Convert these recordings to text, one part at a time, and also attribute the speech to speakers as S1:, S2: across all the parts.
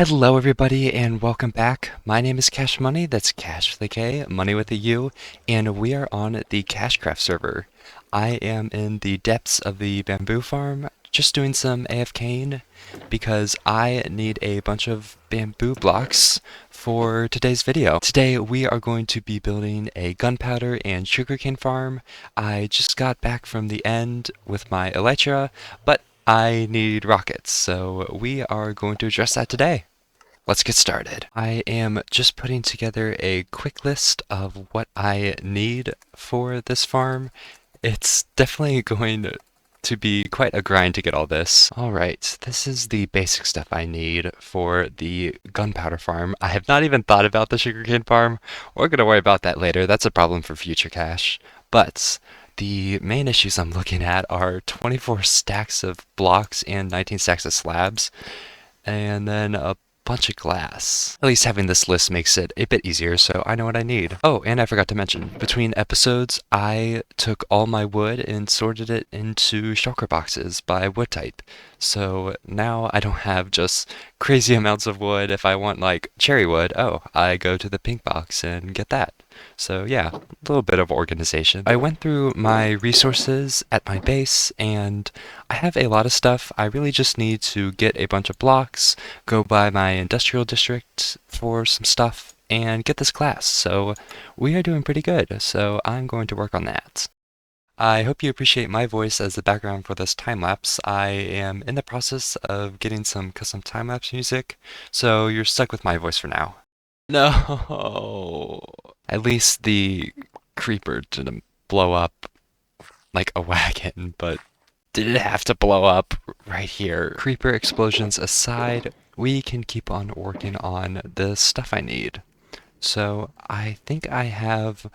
S1: Hello everybody and welcome back. My name is KashMuney, that's Cash with a K, Money with a U, and we are on the KashCraft server. I am in the depths of the bamboo farm, just doing some AFKing because I need a bunch of bamboo blocks for today's video. Today we are going to be building a gunpowder and sugarcane farm. I just got back from the end with my elytra, but I need rockets, so we are going to address that today. Let's get started. I am just putting together a quick list of what I need for this farm. It's definitely going to be quite a grind to get all this. Alright, this is the basic stuff I need for the gunpowder farm. I have not even thought about the sugarcane farm. We're going to worry about that later. That's a problem for future Cash. But the main issues I'm looking at are 24 stacks of blocks and 19 stacks of slabs, and then a bunch of glass. At least having this list makes it a bit easier, so I know what I need. Oh, and I forgot to mention, between episodes, I took all my wood and sorted it into shulker boxes by wood type. So now I don't have just crazy amounts of wood. If I want like cherry wood, oh, I go to the pink box and get that. So yeah, a little bit of organization. I went through my resources at my base and I have a lot of stuff. I really just need to get a bunch of blocks, go by my industrial district for some stuff, and get this class. So we are doing pretty good, so I'm going to work on that. I hope you appreciate my voice as the background for this time-lapse. I am in the process of getting some custom time-lapse music, so you're stuck with my voice for now. No! At least the creeper didn't blow up like a wagon, but did it have to blow up right here? Creeper explosions aside, we can keep on working on the stuff I need. So I think I have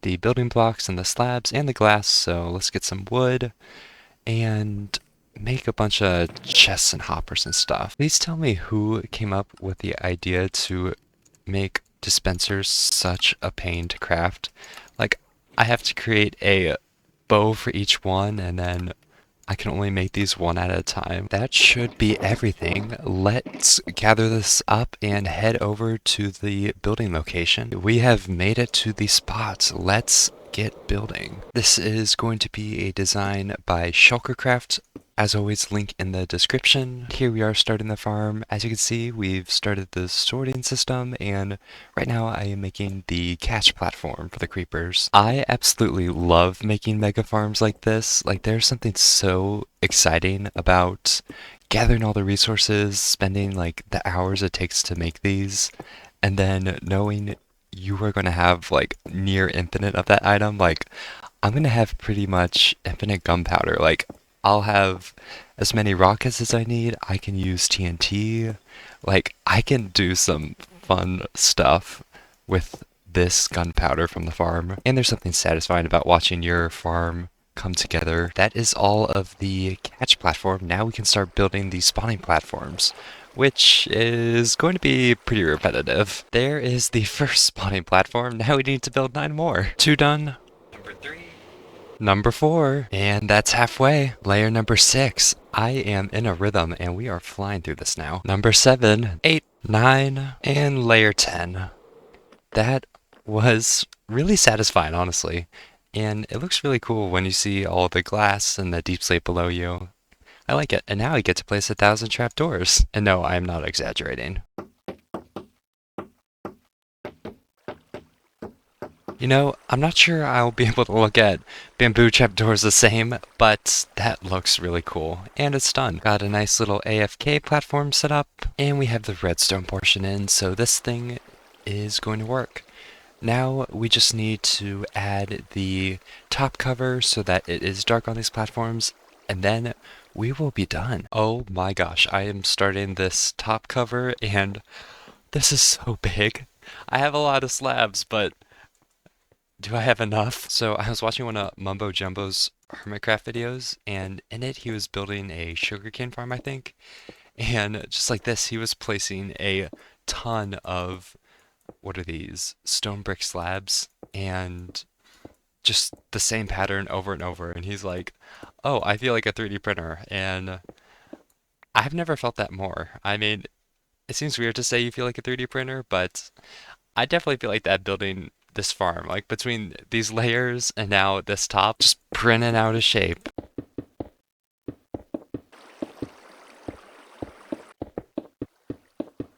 S1: the building blocks and the slabs and the glass, so let's get some wood and make a bunch of chests and hoppers and stuff. Please tell me who came up with the idea to make dispensers such a pain to craft. Like, I have to create a bow for each one, and then I can only make these one at a time. That should be everything. Let's gather this up and head over to the building location. We have made it to the spot. Let's get building. This is going to be a design by KashCraft. As always, link in the description. Here we are starting the farm. As you can see, we've started the sorting system, and right now I am making the catch platform for the creepers. I absolutely love making mega farms like this. Like, there's something so exciting about gathering all the resources, spending like the hours it takes to make these, and then knowing you are going to have like near infinite of that item. Like, I'm going to have pretty much infinite gunpowder. Like, I'll have as many rockets as I need. I can use TNT. Like, I can do some fun stuff with this gunpowder from the farm. And there's something satisfying about watching your farm come together. That is all of the catch platform. Now we can start building the spawning platforms, which is going to be pretty repetitive. There is the first spawning platform. Now we need to build 9 more. 2 done. Number 3. Number 4, and that's halfway. Layer number 6. I am in a rhythm, and we are flying through this now. Number 7, 8, 9, and layer 10. That was really satisfying, honestly. And it looks really cool when you see all the glass and the deep slate below you. I like it. And now I get to place 1,000 trapdoors. And no, I am not exaggerating. You know, I'm not sure I'll be able to look at bamboo trapdoors the same, but that looks really cool. And it's done. Got a nice little AFK platform set up, and we have the redstone portion in, so this thing is going to work. Now we just need to add the top cover so that it is dark on these platforms, and then we will be done. Oh my gosh, I am starting this top cover, and this is so big. I have a lot of slabs, but do I have enough? So I was watching one of Mumbo Jumbo's Hermitcraft videos, and in it he was building a sugarcane farm, I think. And just like this, he was placing a ton of, what are these, stone brick slabs, and just the same pattern over and over. And he's like, oh, I feel like a 3D printer. And I've never felt that more. I mean, it seems weird to say you feel like a 3D printer, but I definitely feel like that building this farm. Like between these layers and now this top, just printing out a shape.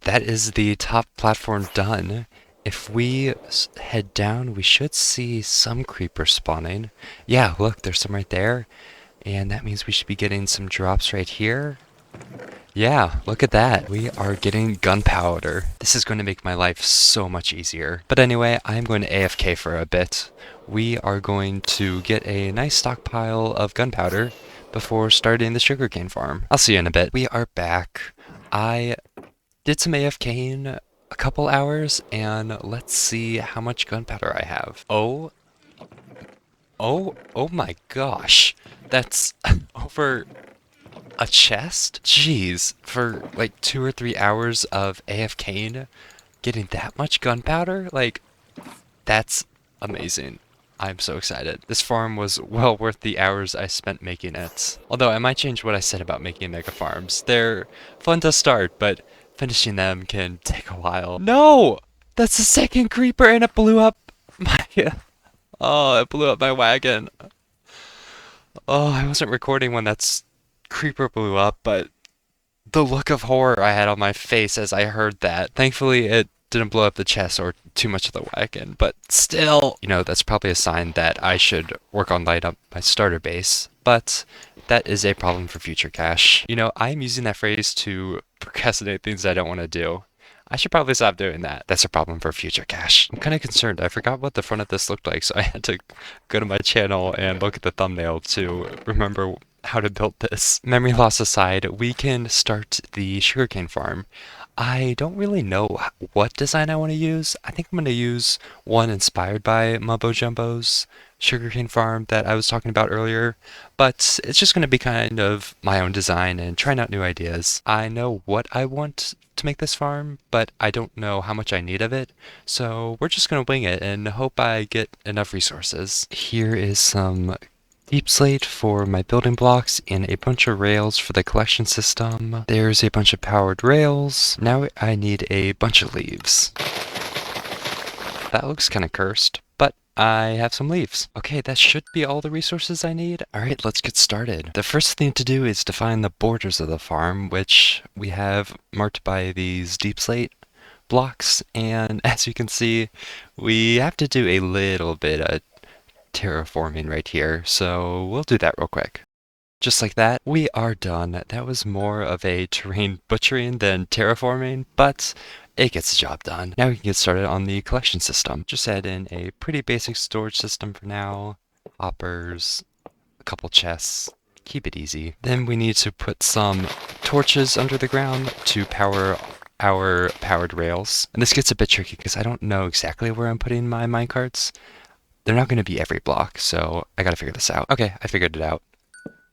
S1: That is the top platform done. If we head down, we should see some creepers spawning. Yeah, look, there's some right there. And that means we should be getting some drops right here. Yeah, look at that. We are getting gunpowder. This is going to make my life so much easier. But anyway, I'm going to AFK for a bit. We are going to get a nice stockpile of gunpowder before starting the sugarcane farm. I'll see you in a bit. We are back. I did some AFKing a couple hours, and let's see how much gunpowder I have. Oh my gosh. That's over a chest? Jeez, for like 2 or 3 hours of AFKing, getting that much gunpowder? Like, that's amazing. I'm so excited. This farm was well worth the hours I spent making it. Although I might change what I said about making mega farms. They're fun to start, but finishing them can take a while. No! That's the second creeper and it blew up my... Oh, it blew up my wagon. Oh, I wasn't recording when that creeper blew up, but the look of horror I had on my face as I heard that. Thankfully, it didn't blow up the chest or too much of the wagon, but still, that's probably a sign that I should work on light up my starter base, but that is a problem for future Cash. I'm using that phrase to procrastinate things I don't want to do. I should probably stop doing that. That's a problem for future Cash. I'm kind of concerned. I forgot what the front of this looked like, so I had to go to my channel and look at the thumbnail to remember how to build this. Memory loss aside, we can start the sugarcane farm. I don't really know what design I want to use. I think I'm going to use one inspired by Mumbo Jumbo's sugarcane farm that I was talking about earlier, but it's just going to be kind of my own design and trying out new ideas. I know what I want to make this farm, but I don't know how much I need of it, so we're just going to wing it and hope I get enough resources. Here is some deep slate for my building blocks and a bunch of rails for the collection system. There's a bunch of powered rails. Now I need a bunch of leaves. That looks kind of cursed, but I have some leaves. Okay, that should be all the resources I need. Alright, let's get started. The first thing to do is define the borders of the farm, which we have marked by these deep slate blocks, and as you can see, we have to do a little bit of terraforming right here, so we'll do that real quick. Just like that, we are done. That was more of a terrain butchering than terraforming, but it gets the job done. Now we can get started on the collection system. Just add in a pretty basic storage system for now. Hoppers, a couple chests, keep it easy. Then we need to put some torches under the ground to power our powered rails. And this gets a bit tricky because I don't know exactly where I'm putting my minecarts. They're not going to be every block, so I gotta figure this out. Okay, I figured it out.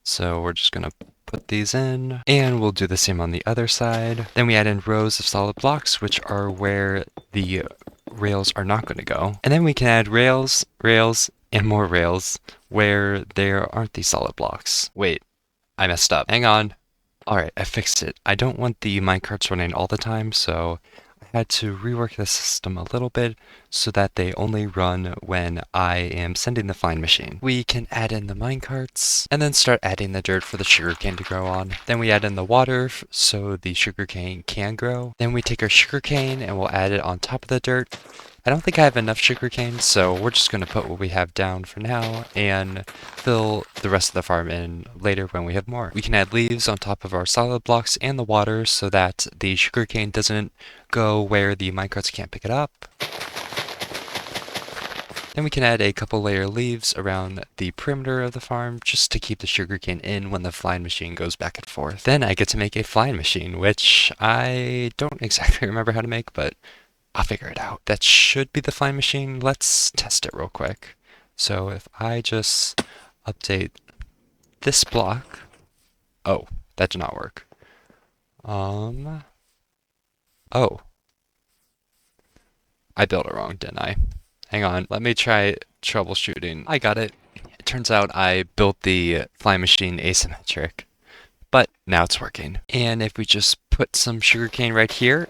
S1: So we're just gonna put these in, and we'll do the same on the other side. Then we add in rows of solid blocks, which are where the rails are not going to go. And then we can add rails, rails, and more rails where there aren't these solid blocks. Wait, I messed up. Hang on. Alright, I fixed it. I don't want the minecarts running all the time, so I had to rework the system a little bit so that they only run when I am sending the flying machine. We can add in the minecarts and then start adding the dirt for the sugarcane to grow on. Then we add in the water so the sugarcane can grow. Then we take our sugarcane and we'll add it on top of the dirt. I don't think I have enough sugarcane, so we're just going to put what we have down for now and fill the rest of the farm in later when we have more. We can add leaves on top of our solid blocks and the water so that the sugarcane doesn't go where the minecarts can't pick it up. Then we can add a couple layer leaves around the perimeter of the farm just to keep the sugarcane in when the flying machine goes back and forth. Then I get to make a flying machine, which I don't exactly remember how to make, but I'll figure it out. That should be the flying machine. Let's test it real quick. So if I just update this block... Oh, that did not work. Oh. I built it wrong, didn't I? Hang on, let me try troubleshooting. I got it. It turns out I built the flying machine asymmetric, but now it's working. And if we just put some sugarcane right here.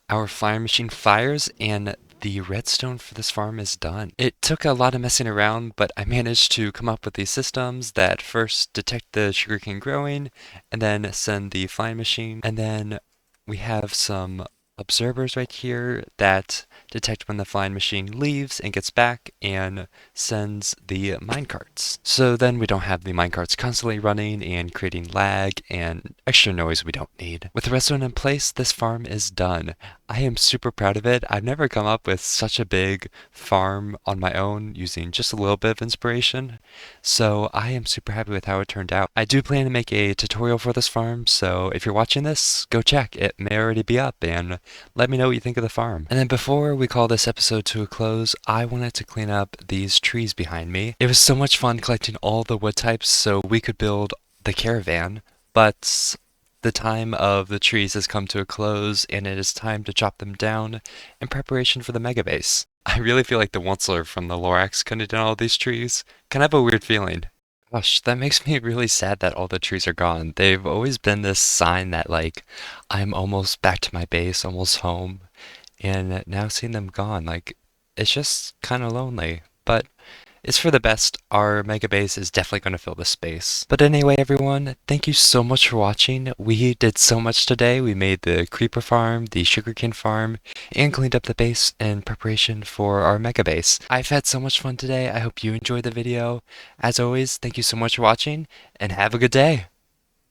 S1: Our fire machine fires, and the redstone for this farm is done. It took a lot of messing around, but I managed to come up with these systems that first detect the sugarcane growing, and then send the flying machine. And then we have some observers right here that detect when the flying machine leaves and gets back and sends the minecarts. So then we don't have the minecarts constantly running and creating lag and extra noise we don't need. With the redstone in place, this farm is done. I am super proud of it. I've never come up with such a big farm on my own using just a little bit of inspiration. So I am super happy with how it turned out. I do plan to make a tutorial for this farm, so if you're watching this, go check. It may already be up, and let me know what you think of the farm. And then before we call this episode to a close, I wanted to clean up these trees behind me. It was so much fun collecting all the wood types so we could build the caravan, but the time of the trees has come to a close, and it is time to chop them down in preparation for the mega base. I really feel like the Onceler from the Lorax cutting down all these trees. Kind of a weird feeling. Gosh, that makes me really sad that all the trees are gone. They've always been this sign that, like, I'm almost back to my base, almost home, and now seeing them gone, like, it's just kind of lonely. But it's for the best. Our mega base is definitely going to fill the space. But anyway, everyone, thank you so much for watching. We did so much today. We made the creeper farm, the sugarcane farm, and cleaned up the base in preparation for our mega base. I've had so much fun today. I hope you enjoyed the video. As always, thank you so much for watching, and have a good day.